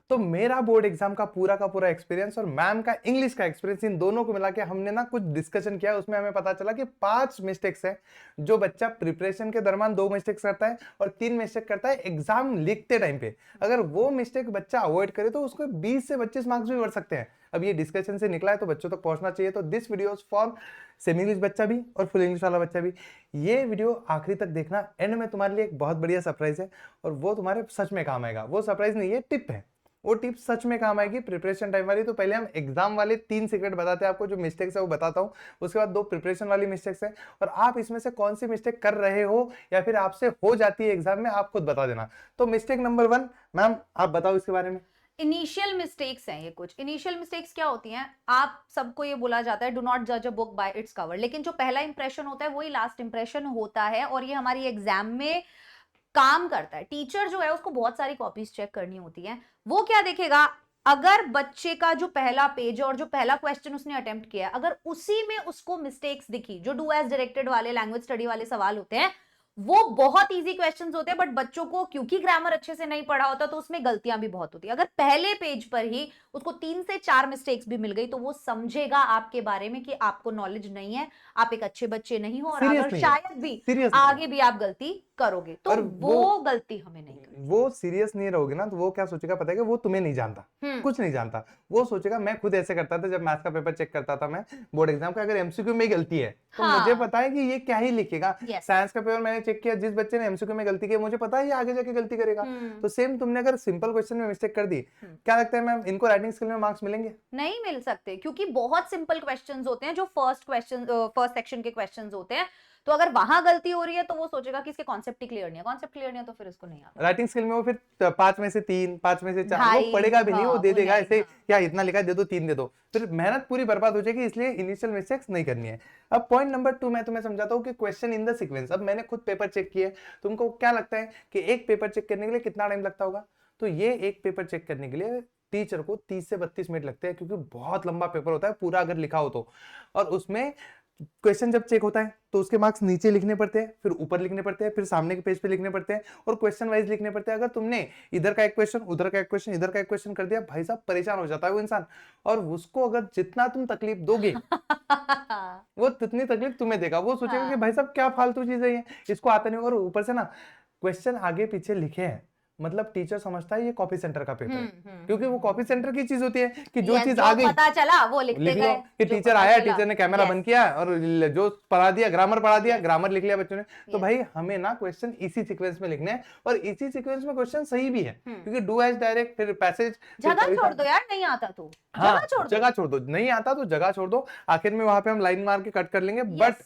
तो मेरा board exam का पूरा एक्सपीरियंस और मैम का इंग्लिश का एक्सपीरियंस, इन दोनों को मिला के हमने ना कुछ डिस्कशन किया। उसमें हमें पता चला कि 5 मिस्टेक्स है जो बच्चा प्रिपरेशन के दौरान 2 मिस्टेक्स करता है और 3 मिस्टेक करता है एग्जाम लिखते टाइम पे। अगर वो मिस्टेक बच्चा अवॉइड करे तो उसको 20 से 25 मार्क्स भी बढ़ सकते हैं। अब ये डिस्कशन से निकला है तो बच्चों तक पहुंचना चाहिए। तो this video for semi English बच्चा भी और फुल इंग्लिश वाला बच्चा भी। ये वीडियो आखिरी तक देखना, एंड में तुम्हारे लिए एक बहुत बढ़िया सरप्राइज है और वो तुम्हारे सच में काम आएगा। वो सरप्राइज नहीं है, टिप है। वो टिप सच में काम आएगी प्रिपरेशन टाइम वाली। तो पहले हम एग्जाम वाले 3 सीक्रेट बताते हैं आपको, जो मिस्टेक्स है वो बताता हूँ। उसके बाद 2 प्रिपरेशन वाली मिस्टेक्स है और आप इसमें से कौन सी मिस्टेक कर रहे हो या फिर आपसे हो जाती है एग्जाम में, आप खुद बता देना। तो मिस्टेक नंबर 1, मैम आप बताओ इसके बारे में। इनिशियल मिस्टेक्स हैं ये। कुछ इनिशियल मिस्टेक्स क्या होती हैं, आप सबको ये बोला जाता है डू नॉट जज a book by its cover, लेकिन जो पहला इंप्रेशन होता है वही लास्ट इंप्रेशन होता है और ये हमारी एग्जाम में काम करता है। टीचर जो है उसको बहुत सारी कॉपीज चेक करनी होती है। वो क्या देखेगा, अगर बच्चे का जो पहला पेज और जो पहला क्वेश्चन उसने अटेम्प्ट किया, अगर उसी में उसको मिस्टेक्स दिखी, जो डू एज डायरेक्टेड वाले लैंग्वेज स्टडी वाले सवाल होते हैं वो बहुत इजी क्वेश्चंस होते हैं, बट बच्चों को क्योंकि ग्रामर अच्छे से नहीं पढ़ा होता तो उसमें गलतियां भी बहुत होती है। अगर पहले पेज पर ही उसको 3 से 4 मिस्टेक्स भी मिल गई तो वो समझेगा आपके बारे में कि आपको नॉलेज नहीं है, आप एक अच्छे बच्चे नहीं हो, और अगर शायद भी आगे भी आप गलती करोगे तो वो गलती हमें नहीं करनी। वो सीरियस नहीं रहोगे ना तो वो क्या सोचेगा पता है कि वो तुम्हें नहीं जानता, कुछ नहीं जानता। वो सोचेगा मैं खुद ऐसे करता था जब मैथ्स का पेपर चेक करता था मैं बोर्ड एग्जाम का, अगर एमसीक्यू में गलती है तो मुझे पता है कि ये क्या ही लिखेगा। साइंस का पेपर मैंने चेक किया, जिस बच्चे ने एमसीक्यू में गलती की मुझे पता है ये आगे जाके गलती करेगा। तो सेम तुमने अगर सिंपल क्वेश्चन में मिस्टेक कर दी, क्या लगता है मैम इनको राइटिंग स्किल में मार्क्स मिलेंगे? नहीं मिल सकते, क्योंकि बहुत सिंपल क्वेश्चंस होते हैं जो फर्स्ट सेक्शन के क्वेश्चंस होते हैं। तो अगर वहां गलती हो रही है तो वो सोचेगा कि इसके कॉन्सेप्ट ही क्लियर नहीं है, कॉन्सेप्ट क्लियर नहीं है तो फिर इसको नहीं आता। राइटिंग स्किल में वो फिर 5 में से 3, 5 में से 4 वो पढ़ेगा भी नहीं, वो दे देगा ऐसे, क्या इतना लिखा है दे दो 3 दे दो, फिर मेहनत पूरी बर्बाद हो जाएगी। इसलिए इनिशियल मिस्टेक्स नहीं करनी है। अब पॉइंट नंबर 2 मैं तुम्हें समझाता हूँ कि क्वेश्चन इन द सीक्वेंस। अब मैंने खुद पेपर चेक किए, तुमको क्या लगता है कि एक पेपर चेक करने के लिए कितना टाइम लगता होगा? तो ये एक पेपर चेक करने के लिए टीचर को 30 से 32 मिनट लगते हैं, क्योंकि बहुत लंबा पेपर होता है पूरा अगर लिखा हो तो। और उसमें क्वेश्चन जब चेक होता है तो उसके मार्क्स नीचे लिखने पड़ते हैं, फिर ऊपर लिखने पड़ते हैं, फिर सामने के पेज पे लिखने पड़ते हैं और क्वेश्चन वाइज लिखने पड़ते हैं। अगर तुमने इधर का एक क्वेश्चन, उधर का एक क्वेश्चन, इधर का एक क्वेश्चन कर दिया, भाई साहब परेशान हो जाता है वो इंसान। और उसको अगर जितना तुम तकलीफ दोगे वो जितनी तकलीफ तुम्हें देगा। वो सोचेगा कि भाई साहब क्या फालतू चीजें हैं, इसको आता नहीं। और ऊपर से ना क्वेश्चन आगे पीछे लिखे हैं, मतलब टीचर समझता है ये कॉपी सेंटर का पेपर है, क्योंकि वो कॉपी सेंटर की चीज होती है कि जो चीज आगे पता चला वो लिखते गए, कि टीचर आया, टीचर ने कैमरा बंद किया और जो पढ़ा दिया ग्रामर पढ़ा दिया, ग्रामर लिख लिया बच्चों ने। तो भाई हमें ना क्वेश्चन इसी सीक्वेंस में लिखने हैं और इसी सीक्वेंस में क्वेश्चन सही भी है, क्योंकि डू एज डायरेक्ट, फिर पैसेज। जगह छोड़ दो यार, नहीं आता तो जगह छोड़ दो, नहीं आता तो जगह छोड़ दो। आखिर में वहां पे हम लाइन मार के कट कर लेंगे, बट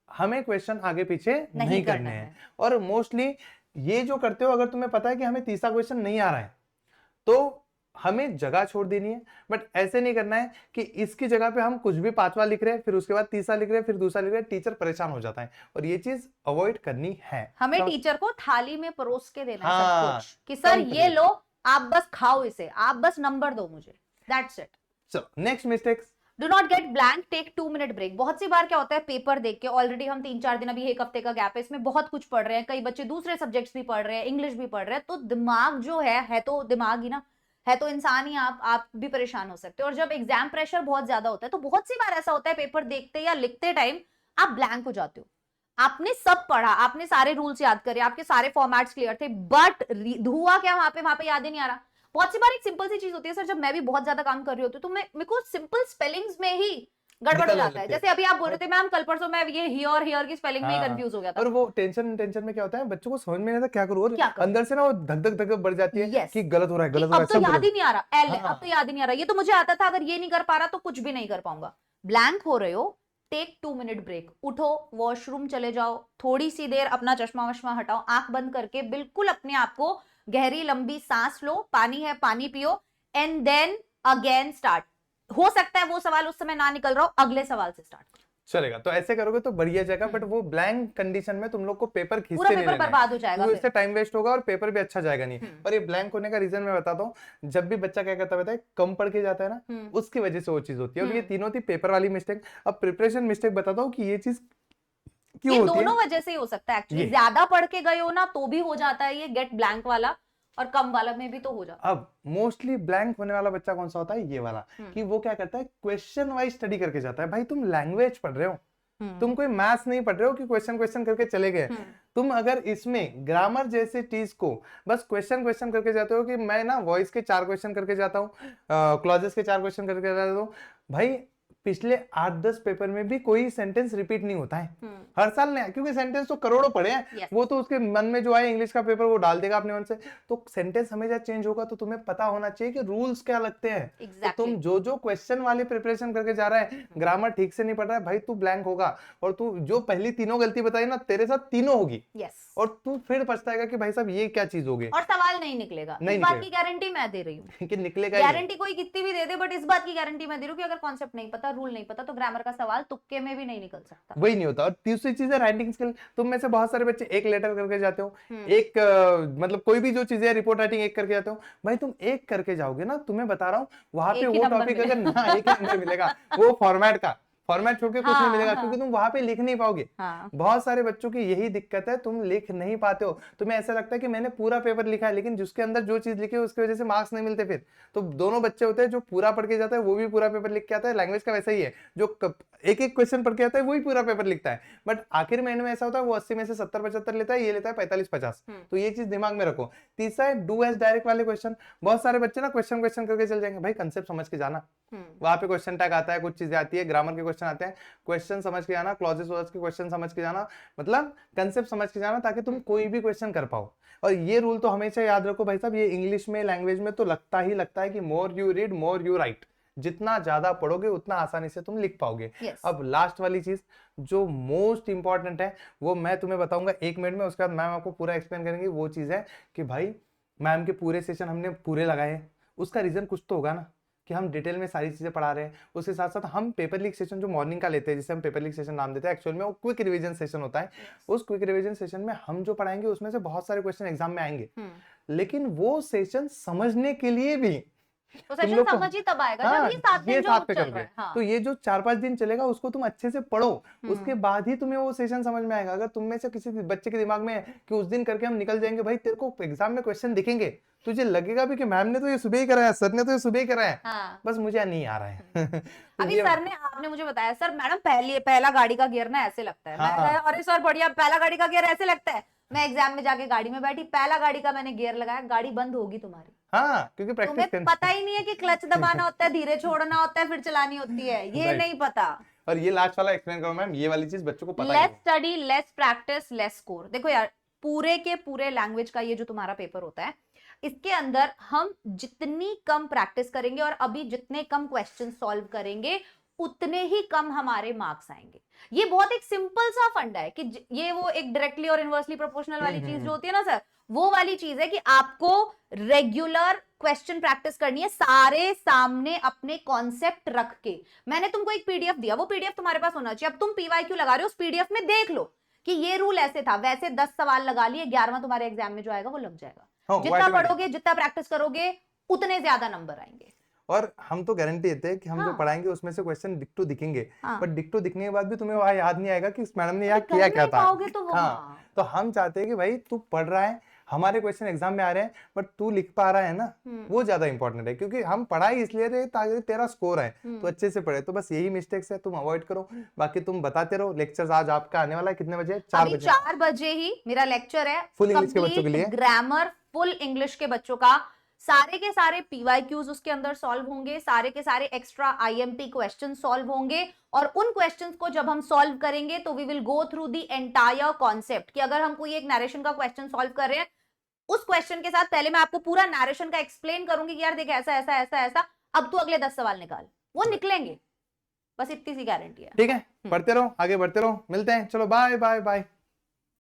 हमें क्वेश्चन आगे पीछे नहीं करने हैं। और मोस्टली ये जो करते हो, अगर तुम्हें पता है कि हमें तीसरा क्वेश्चन नहीं आ रहा है तो हमें जगह छोड़ देनी है। बट ऐसे नहीं करना है कि इसकी जगह पे हम कुछ भी 5वां लिख रहे हैं, फिर उसके बाद तीसरा लिख रहे हैं, फिर दूसरा लिख रहे हैं, टीचर परेशान हो जाता है। और ये चीज अवॉइड करनी है। हमें टीचर को थाली में परोस के देना है सब कुछ कि सर ये लो, आप बस खाओ इसे, आप बस नंबर दो मुझे, दैट्स इट। चलो next mistakes. Do not get blank, take 2 minute break. बहुत सी बार क्या होता है, पेपर देख के ऑलरेडी हम 3-4 दिन, अभी 1 हफ्ते का गैप है, इसमें बहुत कुछ पढ़ रहे हैं, कई बच्चे दूसरे सब्जेक्ट्स भी पढ़ रहे हैं, इंग्लिश भी पढ़ रहे हैं, तो दिमाग जो है तो दिमाग ही ना, है तो इंसान ही, आप भी परेशान हो सकते हो। और जब एग्जाम प्रेशर बहुत ज्यादा होता है तो बहुत सी बार ऐसा होता है पेपर देखते या लिखते टाइम आप ब्लैंक हो जाते हो। आपने सब पढ़ा, आपने सारे रूल्स याद करे, आपके सारे फॉर्मेट्स क्लियर थे, बट हुआ क्या वहां पे याद ही नहीं आ रहा। बहुत सी बार एक सिंपल सी चीज होती है सर, जब मैं भी बहुत ज्यादा काम कर रही होती हूँ तो मेरे को सिंपल स्पेलिंग्स में ही गड़बड़ हो जाता है। जैसे अभी आप बोल रहे थे मैम कल परसों मैं ये हियर की स्पेलिंग में ही कंफ्यूज हो गया था। और वो टेंशन में क्या होता है, बच्चों को समझ में नहीं आता क्या करूं, और अंदर से ना वो धक धक बढ़ जाती है कि गलत हो रहा है, गलत हो रहा है, अब तो याद ही नहीं आ रहा, अब तो याद ही नहीं आ रहा, ये तो मुझे आता था, अगर ये नहीं कर पा रहा तो कुछ भी नहीं कर पाऊंगा। ब्लैंक हो रहे हो, टेक 2 मिनट ब्रेक, उठो, वॉशरूम चले जाओ, थोड़ी सी देर अपना चश्मा वश्मा हटाओ, आंख बंद करके बिल्कुल अपने आप को गहरी लंबी सांस लो, पानी है पानी पियो, एंड देन अगेन स्टार्ट। हो सकता है वो सवाल उस समय ना निकल रहा हो, अगले सवाल से स्टार्ट चलेगा। तो ऐसे करोगे तो बढ़िया जाएगा। बट वो ब्लैंक कंडीशन में तुम लोग को पेपर खींचते नहीं रहना, बर्बाद हो जाएगा, तो इससे टाइम वेस्ट होगा और पेपर भी अच्छा जाएगा नहीं। और ये ब्लैंक होने का रीजन मैं बताता हूँ, जब भी बच्चा क्या करता है, कम पढ़ के जाता है ना, उसकी वजह से वो चीज होती है। और ये तीनों थी पेपर वाली मिस्टेक। अब प्रिपरेशन मिस्टेक बताता हूँ कि ये चीज क्यों होती है। दोनों वजह से ही हो सकता है एक्चुअली, ज्यादा पढ़ के गए हो ना तो भी हो जाता है ये गेट ब्लैंक वाला, और कम वाला में भी तो हो जाता अब मोस्टली ब्लैंक होने वाला बच्चा कौन सा होता है? ये वाला, कि वो क्या करता है, क्वेश्चन वाइज स्टडी करके जाता है। भाई तुम लैंग्वेज पढ़ रहे हो, तुम कोई मैथ्स नहीं पढ़ रहे हो कि क्वेश्चन क्वेश्चन करके चले गए। तुम अगर इसमें ग्रामर जैसे चीज को बस क्वेश्चन क्वेश्चन करके जाते हो कि मैं ना वॉइस के 4 क्वेश्चन करके जाता हूँ, क्लॉजेस के 4 क्वेश्चन करके जाता हूँ, भाई पिछले 8-10 पेपर में भी कोई सेंटेंस रिपीट नहीं होता है, हर साल नया, क्योंकि सेंटेंस तो करोड़ों पड़े हैं। Yes. वो तो उसके मन में जो आए इंग्लिश का पेपर वो डाल देगा अपने मन से। तो सेंटेंस हमेशा चेंज होगा, तो तुम्हें पता होना चाहिए कि रूल्स क्या लगते हैं। Exactly. तो तुम जो जो क्वेश्चन वाली प्रिपरेशन करके जा रहा है, ग्रामर ठीक से नहीं पढ़ रहा है, भाई तू ब्लैंक होगा, और तू जो पहली तीनों गलती बताई ना, तेरे साथ तीनों होगी। yes. और तू फिर पछताएगा कि भाई साहब ये क्या चीज हो गई, और सवाल नहीं निकलेगा। नहीं इस बात की निकलेगा। गारंटी मैं दे रही हूँ कि निकलेगा ही नहीं। गारंटी कोई कितनी भी दे दे, बट इस बात की गारंटी मैं दे रही हूँ कि अगर कॉन्सेप्ट नहीं पता, रूल नहीं पता, तो ग्रामर का सवाल तुक्के में भी नहीं निकल सकता। वही नहीं होता। और तीसरी चीज है राइटिंग स्किल। तुम में से बहुत सारे बच्चे एक लेटर करके जाते हो, एक मतलब कोई भी जो चीजें रिपोर्ट राइटिंग एक करके जाते हो, भाई तुम एक करके जाओगे ना, तुम्हें बता रहा हूँ वहां पे एक ही वो नंबर टॉपिक अगर मिलेगा। ना एक ही नंबर मिलेगा, वो फॉर्मेट छोड़ के कुछ नहीं मिलेगा, हाँ। क्योंकि तुम वहां पे लिख नहीं पाओगे। हाँ। बहुत सारे बच्चों की यही दिक्कत है, तुम लिख नहीं पाते हो। तुम्हें ऐसा लगता है कि मैंने पूरा पेपर लिखा है, लेकिन जिसके अंदर जो चीज लिखी है उसकी वजह से मार्क्स नहीं मिलते। फिर तो दोनों बच्चे होते हैं, जो पूरा पढ़ के जाता है वो भी पूरा पेपर लिख के आता है। लैंग्वेज का वैसा ही है, जो एक एक क्वेश्चन पढ़ के आता है वही पूरा पेपर लिखता है, बट आखिर में एंड में ऐसा होता है वो 80 में से 70-75 लेता है, ये लेता है 45-50। तो ये चीज दिमाग में रखो। तीसरा है डू एज डायरेक्ट वाले क्वेश्चन। बहुत सारे बच्चे ना क्वेश्चन क्वेश्चन करके चल जाएंगे, भाई कंसेप्ट समझ के जाना। वहां पे क्वेश्चन टैग आता है, कुछ चीजें आती है, ग्रामर के क्वेश्चन आते हैं, क्वेश्चन समझ के जाना, क्लॉजेस वर्ड्स के क्वेश्चन समझ के जाना, मतलब कंसेप्ट समझ के जाना, ताकि तुम कोई भी क्वेश्चन कर पाओ। और ये रूल तो हमेशा याद रखो भाई साहब, ये इंग्लिश में लैंग्वेज में तो लगता ही लगता है कि more you read more you right. जितना ज्यादा पढ़ोगे उतना आसानी से तुम लिख पाओगे। Yes. अब लास्ट वाली चीज जो मोस्ट इंपॉर्टेंट है, वो मैं तुम्हें बताऊंगा 1 मिनट में, उसके बाद मैम आपको पूरा एक्सप्लेन करेंगे। वो चीज है कि भाई मैम के पूरे सेशन हमने पूरे लगाए हैं, उसका रीजन कुछ तो होगा ना, कि हम डिटेल में सारी चीजें पढ़ा रहे हैं। उसके साथ साथ हम पेपर लीक सेशन जो मॉर्निंग का लेते हैं, जिसे हम पेपर लीक सेशन नाम देते हैं, एक्चुअल में वो क्विक रिवीजन सेशन होता है। उस क्विक रिवीजन सेशन में हम जो पढ़ाएंगे उसमें से बहुत सारे क्वेश्चन एग्जाम में आएंगे, लेकिन वो सेशन समझने के लिए भी तो सेशन समझ ही तब आएगा जब ये 7 दिन जो साथ पे चल कर रहा है। हाँ। तो ये जो 4-5 दिन चलेगा उसको तुम अच्छे से पढ़ो, उसके बाद ही तुम्हें वो सेशन समझ में आएगा। अगर तुम में से किसी बच्चे के दिमाग में है कि उस दिन करके हम निकल जाएंगे, भाई तेरे को एग्जाम में क्वेश्चन दिखेंगे, तुझे लगेगा भी कि मैम ने तो ये सुबह ही कराया, सर ने तो ये सुबह ही कराया, हाँ। बस मुझे नहीं आ रहा है। तो अभी ये सर ने आपने मुझे बताया, सर मैडम पहला गाड़ी का गियर ना ऐसे लगता है। हाँ, मैं कहा, अरे सर बढ़िया, पहला गाड़ी का गियर ऐसे लगता है। मैं एग्जाम में जाके गाड़ी में बैठी, पहला गाड़ी का मैंने गियर लगाया, गाड़ी बंद होगी तुम्हारी। हाँ, क्योंकि प्रैक्टिस तुम्हें पता ही नहीं है कि क्लच दबाना होता है, धीरे छोड़ना होता है, फिर चलानी होती है, ये Right. नहीं पता। और ये लास्ट वाला एक्सप्लेन करो मैम, ये वाली चीज बच्चों को पता less study less practice less score. देखो यार, पूरे के पूरे लैंग्वेज का ये जो तुम्हारा पेपर होता है, इसके अंदर हम जितनी कम प्रैक्टिस करेंगे और अभी जितने कम क्वेश्चन सॉल्व करेंगे, उतने ही कम हमारे मार्क्स आएंगे। ये बहुत एक सिंपल सा फंडा है कि ये वो एक डायरेक्टली और इनवर्सली प्रोपोर्शनल वाली चीज जो होती है ना सर, वो वाली चीज है कि आपको रेगुलर क्वेश्चन प्रैक्टिस करनी है, सारे सामने अपने कॉन्सेप्ट रख के। मैंने तुमको एक पीडीएफ दिया, वो पीडीएफ तुम्हारे पास होना चाहिए। अब तुम पीवाईक्यू लगा रहे हो, उस पीडीएफ में देख लो कि ये रूल ऐसे था, वैसे 10 सवाल लगा लिए, 11वां तुम्हारे एग्जाम में जो आएगा वो लग जाएगा। जितना पढ़ोगे, जितना प्रैक्टिस करोगे, उतने ज्यादा नंबर आएंगे। और हम तो गारंटी देते हैं कि हम जो पढ़ाएंगे उसमें से क्वेश्चन डिक्टो दिखेंगे, बट डिक्टो दिखने के बाद भी तुम्हें वहां याद नहीं आएगा कि इस मैडम ने यहाँ किया क्या था। हाँ, तो हम चाहते हैं कि भाई तू पढ़ रहा है, हमारे क्वेश्चन एग्जाम में आ रहे हैं, बट तू लिख पा रहा है ना, वो ज्यादा इंपॉर्टेंट है। क्योंकि हम पढ़ाई इसलिए रहे ताकि तेरा स्कोर है, तो अच्छे से पढ़े। तो बस यही मिस्टेक्स है, तुम अवॉइड करो। बाकी तुम बताते रहो। लेक्चर्स आज आपका आने वाला है कितने बजे? 4 बजे ही मेरा लेक्चर है, फुल इंग्लिश के बच्चों के लिए, ग्रामर फुल इंग्लिश के बच्चों का। सारे के सारे पीवाईक्यूज उसके अंदर सॉल्व होंगे, सारे के सारे एक्स्ट्रा आईएमपी क्वेश्चन सॉल्व होंगे। और उन क्वेश्चंस को जब हम सॉल्व करेंगे तो we will go through the entire concept, कि अगर हम कोई एक नरेशन का क्वेश्चन सॉल्व कर रहे हैं, उस क्वेश्चन के साथ पहले मैं आपको पूरा नरेशन का एक्सप्लेन करूंगी कि यार देख ऐसा ऐसा ऐसा ऐसा, अब तू अगले 10 सवाल निकाल, वो निकलेंगे। बस इतनी सी गारंटी है। ठीक है, पढ़ते रहो, आगे बढ़ते रहो, मिलते हैं, चलो बाय बाय बाय।